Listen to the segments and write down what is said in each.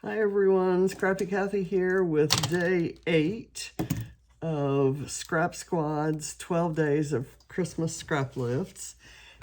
Hi everyone, Scrappy Kathy here with day 8 of Scrap Squad's 12 days of Christmas Scraplifts.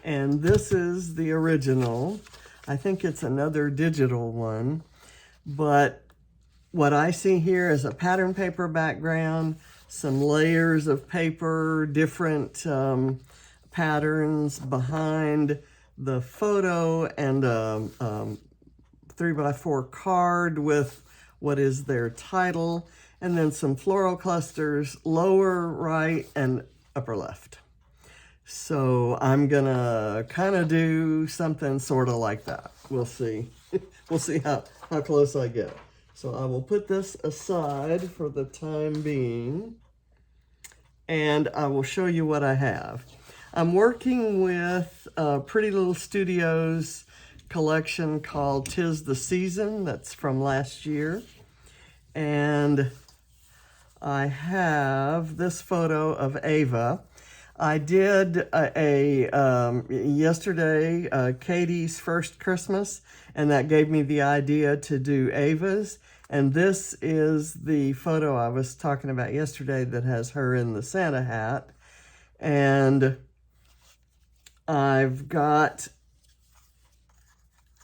And this is the original. I think it's another digital one. But what I see here is a pattern paper background, some layers of paper, different patterns behind the photo, and 3x4 card with what is their title, and then some floral clusters lower right and upper left. So I'm gonna kind of do something sort of like that. We'll see. We'll see how close I get. So I will put this aside for the time being, and I will show you what I have. I'm working with Pretty Little Studios collection called 'Tis the Season. That's from last year. And I have this photo of Ava. I did yesterday, Katie's first Christmas, and that gave me the idea to do Ava's. And this is the photo I was talking about yesterday that has her in the Santa hat. And I've got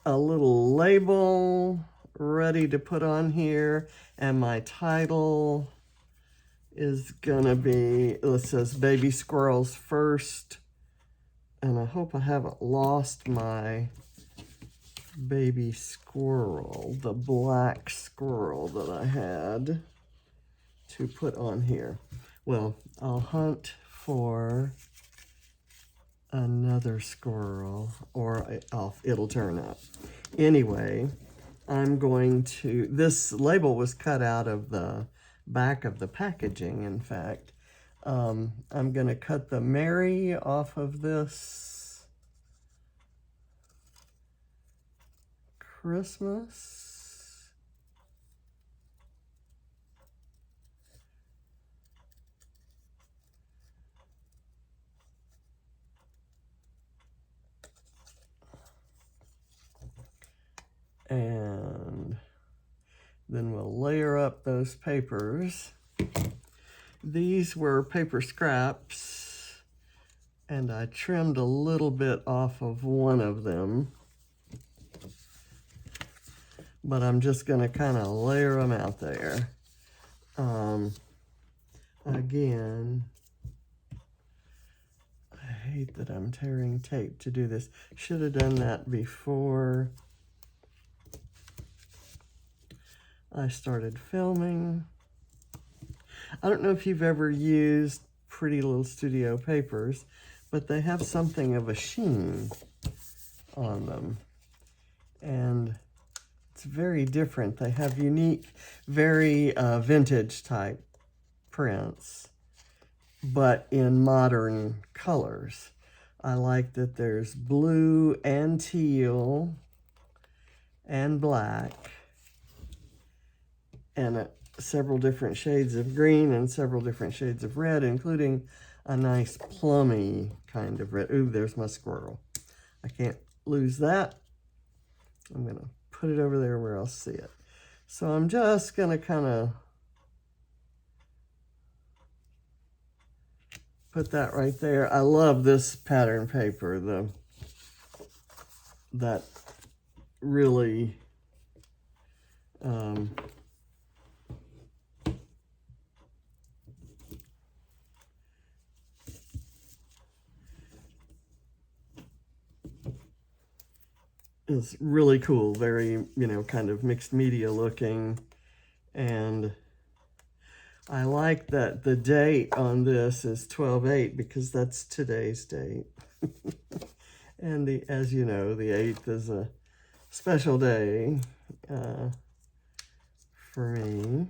a little label ready to put on here, and my title is gonna be, it says Baby Squirrels First, and I hope I haven't lost my baby squirrel, the black squirrel that I had to put on here. Well, I'll hunt for another squirrel, or it'll turn up. Anyway, I'm going to, this label was cut out of the back of the packaging, in fact. I'm going to cut the Mary off of this Christmas. And then we'll layer up those papers. These were paper scraps, and I trimmed a little bit off of one of them. But I'm just going to kind of layer them out there. Again, I hate that I'm tearing tape to do this. Should have done that before I started filming. I don't know if you've ever used Pretty Little Studio papers, but they have something of a sheen on them. And it's very different. They have unique, very vintage type prints, but in modern colors. I like that there's blue and teal and black, and several different shades of green and several different shades of red, including a nice plummy kind of red. Ooh, there's my squirrel. I can't lose that. I'm going to put it over there where I'll see it. So I'm just going to kind of put that right there. I love this pattern paper. That really is really cool, very, kind of mixed media looking. And I like that the date on this is 12/8 because that's today's date. And as you know, the 8th is a special day for me.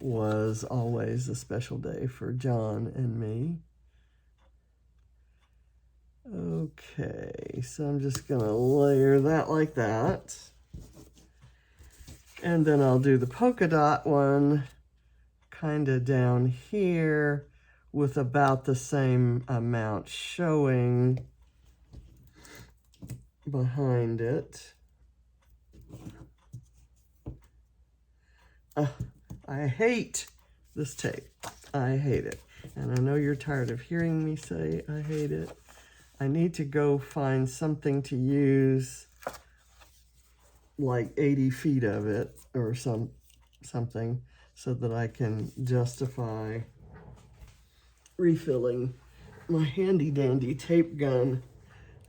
Was always a special day for John and me. Okay, so I'm just going to layer that like that. And then I'll do the polka dot one kind of down here with about the same amount showing behind it. I hate this tape. I hate it. And I know you're tired of hearing me say I hate it. I need to go find something to use, like 80 feet of it or something, so that I can justify refilling my handy dandy tape gun,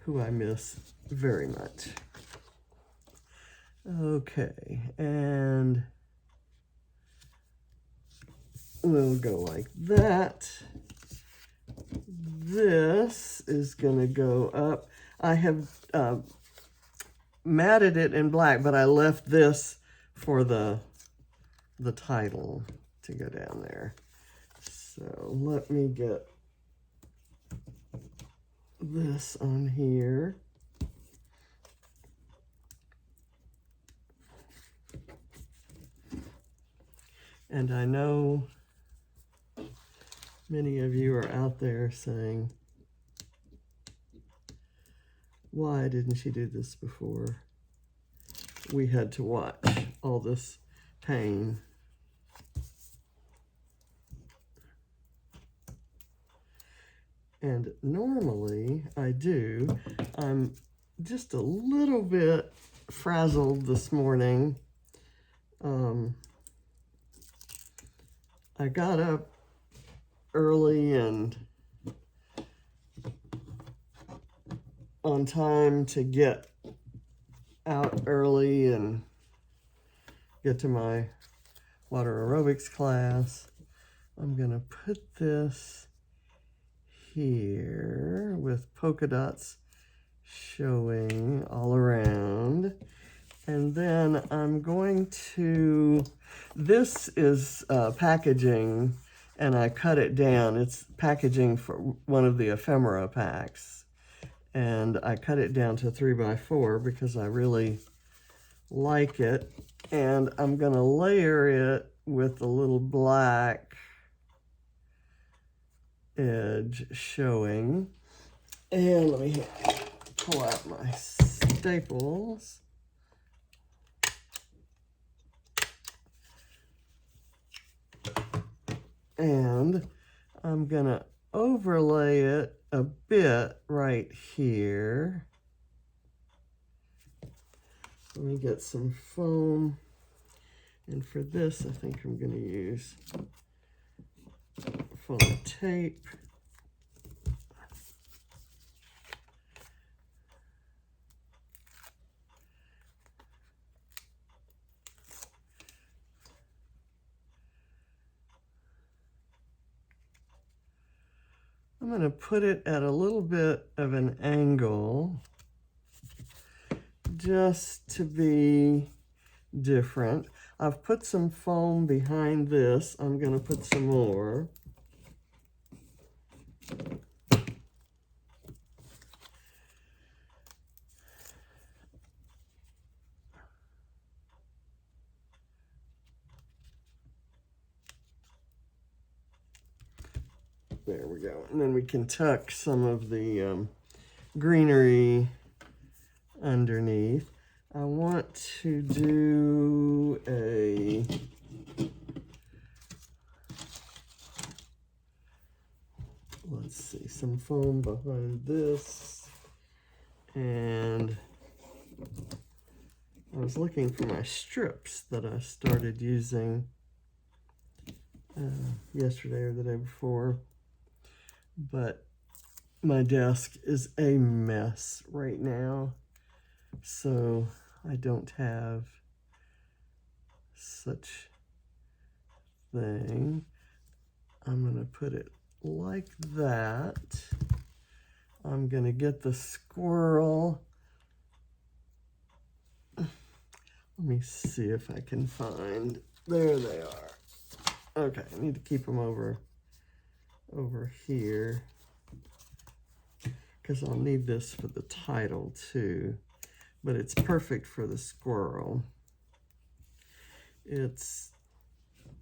who I miss very much. Okay, and we'll go like that. This is gonna go up. I have matted it in black, but I left this for the title to go down there. So let me get this on here. And I know many of you are out there saying, why didn't she do this before we had to watch all this pain? And normally I do. I'm just a little bit frazzled this morning. I got up early and on time to get out early and get to my water aerobics class. I'm gonna put this here with polka dots showing all around. And then I'm going to, this is packaging, and I cut it down. It's packaging for one of the ephemera packs. And I cut it down to 3x4 because I really like it. And I'm gonna layer it with a little black edge showing. And let me pull out my staples. And I'm gonna overlay it a bit right here. Let me get some foam. And for this, I think I'm gonna use foam tape. I'm going to put it at a little bit of an angle just to be different. I've put some foam behind this. I'm going to put some more. There we go. And then we can tuck some of the greenery underneath. I want to do a let's see, some foam behind this. And I was looking for my strips that I started using yesterday or the day before. But my desk is a mess right now, so I don't have such thing. I'm going to put it like that. I'm going to get the squirrel. Let me see if I can find, there they are. Okay, I need to keep them over here because I'll need this for the title too, but it's perfect for the squirrel. It's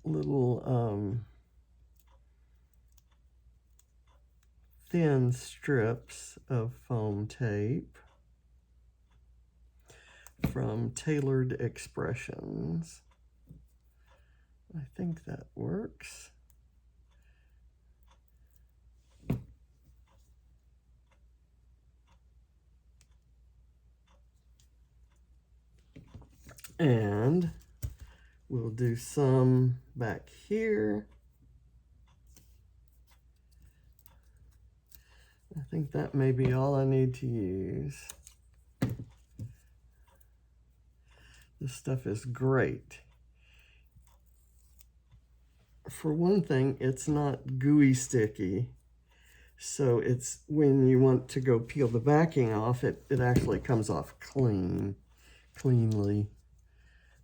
little thin strips of foam tape from Tailored Expressions. I think that works. And we'll do some back here. I think that may be all I need to use. This stuff is great. For one thing, it's not gooey sticky. So it's when you want to go peel the backing off, it actually comes off cleanly.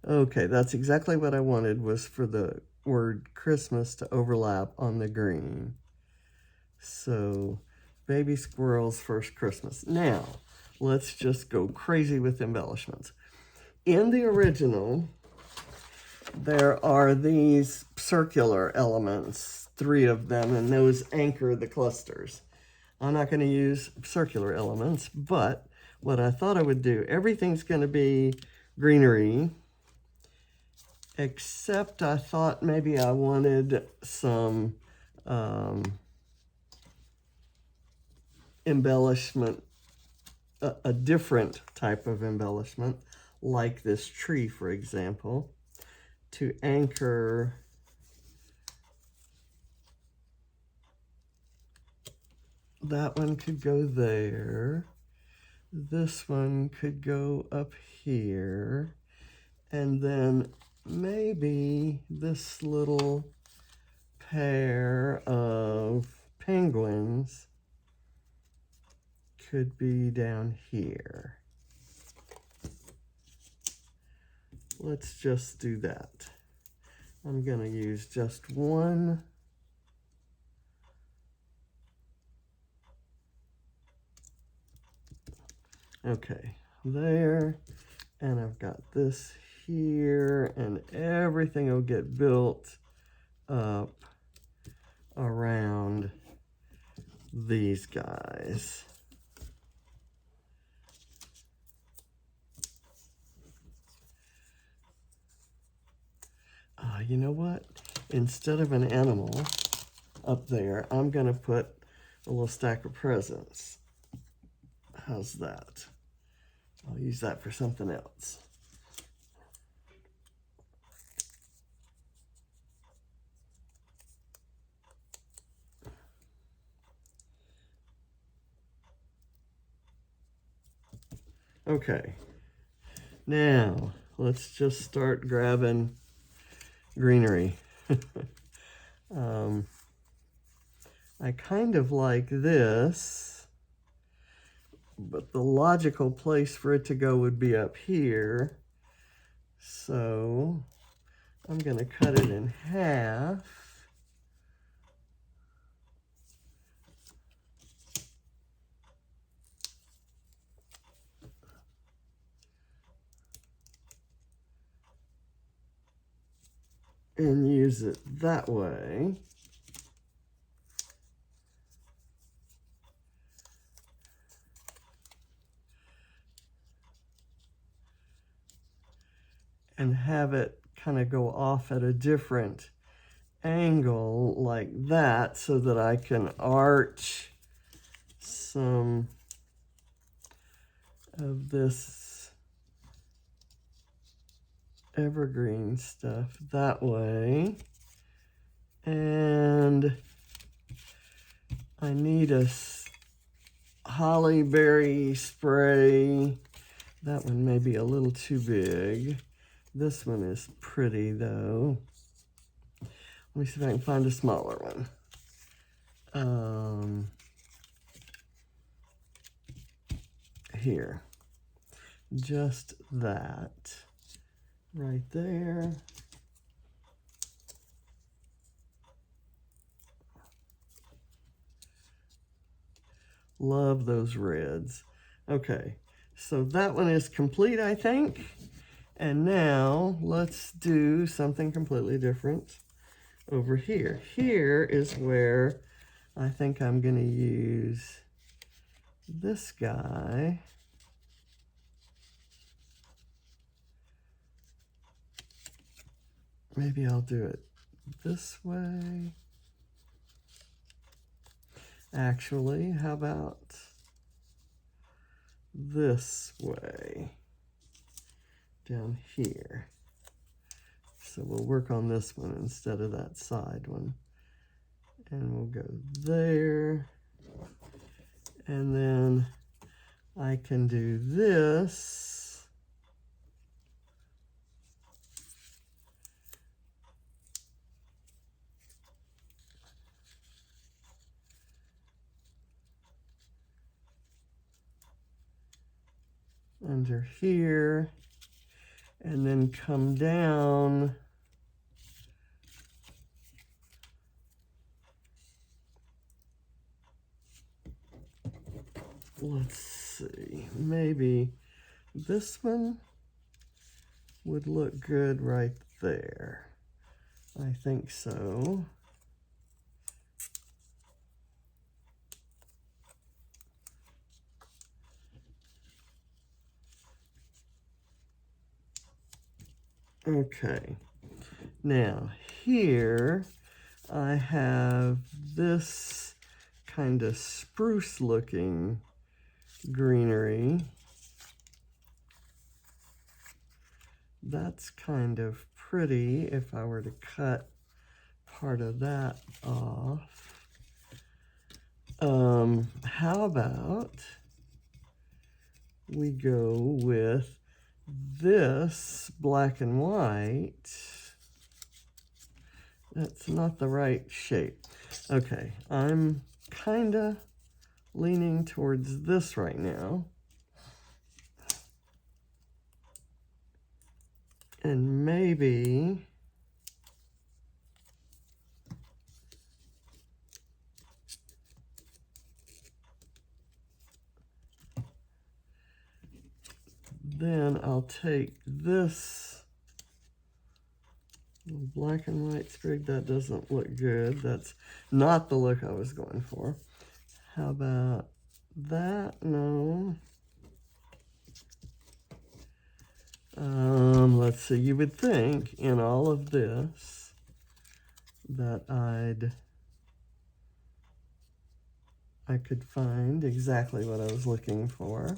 Okay, that's exactly what I wanted, was for the word Christmas to overlap on the green. So, baby squirrel's first Christmas. Now, let's just go crazy with embellishments. In the original, there are these circular elements, 3 of them, and those anchor the clusters. I'm not going to use circular elements, but what I thought I would do, everything's going to be greenery, except I thought maybe I wanted some embellishment, a different type of embellishment, like this tree, for example, to anchor that. One could go there. This one could go up here. And then maybe this little pair of penguins could be down here. Let's just do that. I'm going to use just one. Okay, there. And I've got this here, and everything will get built up around these guys. You know what? Instead of an animal up there, I'm going to put a little stack of presents. How's that? I'll use that for something else. Okay, now let's just start grabbing greenery. I kind of like this, but the logical place for it to go would be up here. So I'm going to cut it in half. And use it that way. And have it kind of go off at a different angle like that, so that I can arch some of this evergreen stuff that way. And I need a holly berry spray. That one may be a little too big. This one is pretty though. Let me see if I can find a smaller one. Here. Just that. Right there. Love those reds. Okay, so that one is complete, I think. And now let's do something completely different over here. Here is where I think I'm going to use this guy. maybe I'll do it this way. Actually, how about this way down here? So we'll work on this one instead of that side one. And we'll go there. And then I can do this. Under here. And then come down. Let's see, maybe this one would look good right there. I think so. Okay, now here I have this kind of spruce looking greenery. That's kind of pretty if I were to cut part of that off. How about we go with this black and white? That's not the right shape. Okay, I'm kind of leaning towards this right now. And maybe then I'll take this little black and white sprig. That doesn't look good. That's not the look I was going for. How about that? No. Let's see, you would think in all of this that I could find exactly what I was looking for.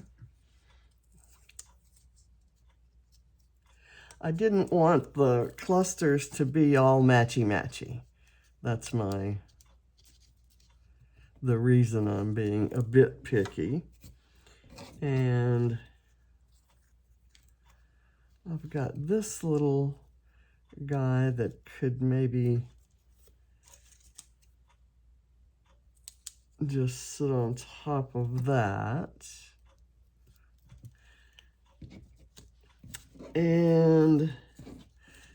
I didn't want the clusters to be all matchy-matchy. That's the reason I'm being a bit picky. And I've got this little guy that could maybe just sit on top of that. And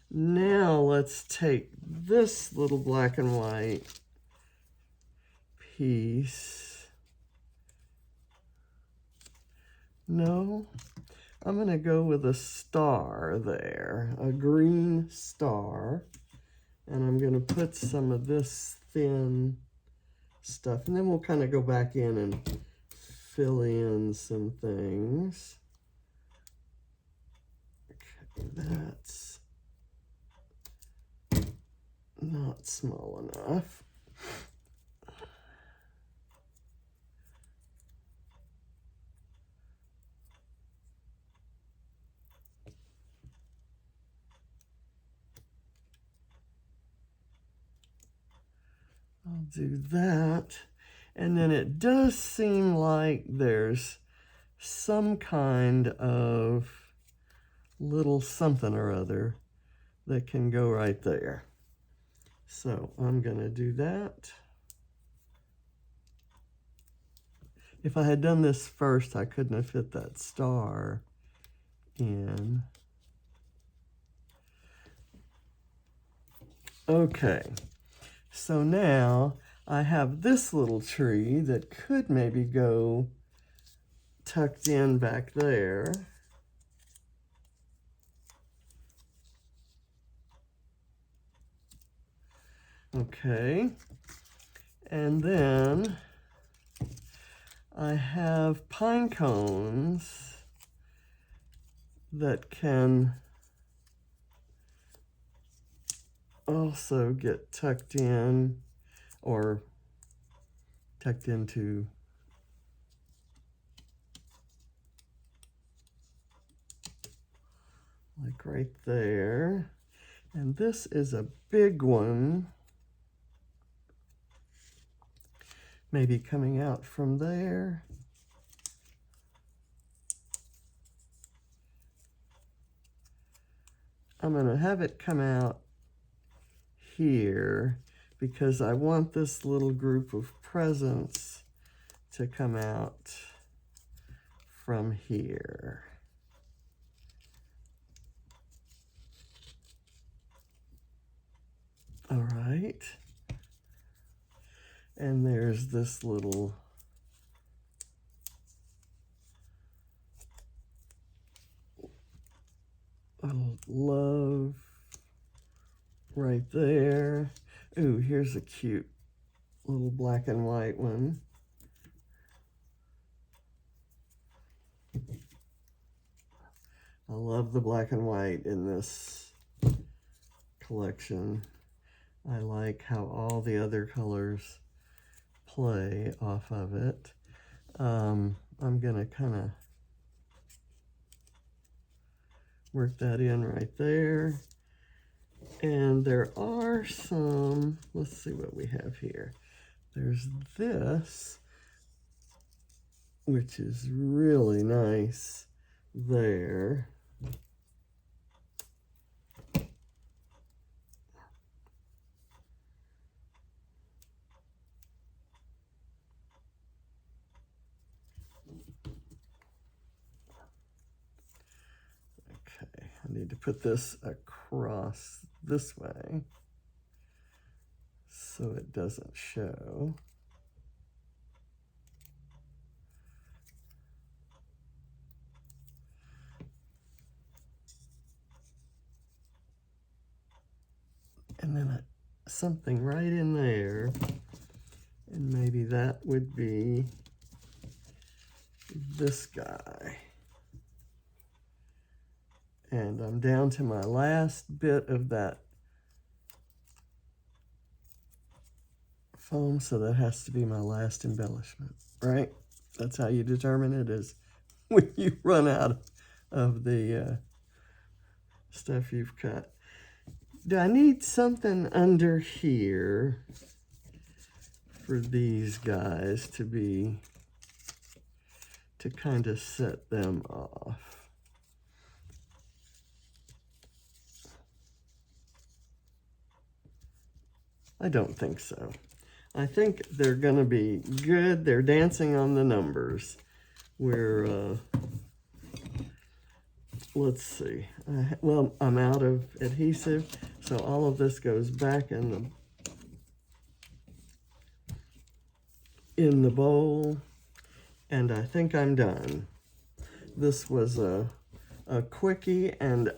now let's take this little black and white piece. No, I'm going to go with a star there, a green star. And I'm going to put some of this thin stuff. And then we'll kind of go back in and fill in some things. Okay, that's not small enough. I'll do that. And then it does seem like there's some kind of little something or other that can go right there. So I'm going to do that. If I had done this first, I couldn't have fit that star in. Okay. So now I have this little tree that could maybe go tucked in back there. Okay. And then I have pine cones that can also get tucked in or tucked into like right there. And this is a big one, maybe coming out from there. I'm going to have it come out here because I want this little group of presents to come out from here. All right. And there's this little love right there. Ooh, here's a cute little black and white one. I love the black and white in this collection. I like how all the other colors play off of it. I'm gonna kind of work that in right there. And there are some, let's see what we have here. There's this, which is really nice there. I need to put this across this way so it doesn't show. And then something right in there, and maybe that would be this guy. And I'm down to my last bit of that foam, so that has to be my last embellishment, right? That's how you determine it, is when you run out of the stuff you've cut. Do I need something under here for these guys to kind of set them off? I don't think so. I think they're going to be good. They're dancing on the numbers. We're, let's see. Well, I'm out of adhesive, so all of this goes back in the bowl, and I think I'm done. This was a quickie, and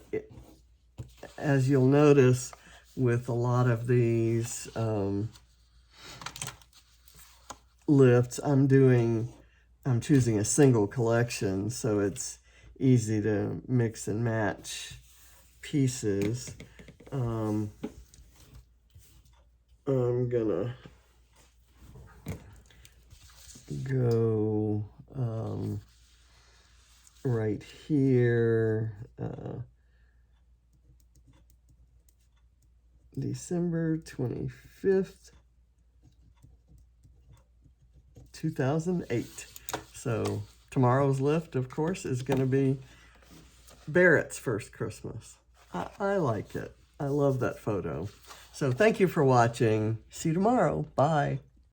as you'll notice, with a lot of these lifts, I'm choosing a single collection, so it's easy to mix and match pieces. I'm gonna go right here, December 25th, 2008. So tomorrow's lift, of course, is going to be Barrett's first Christmas. I like it. I love that photo. So thank you for watching. See you tomorrow. Bye.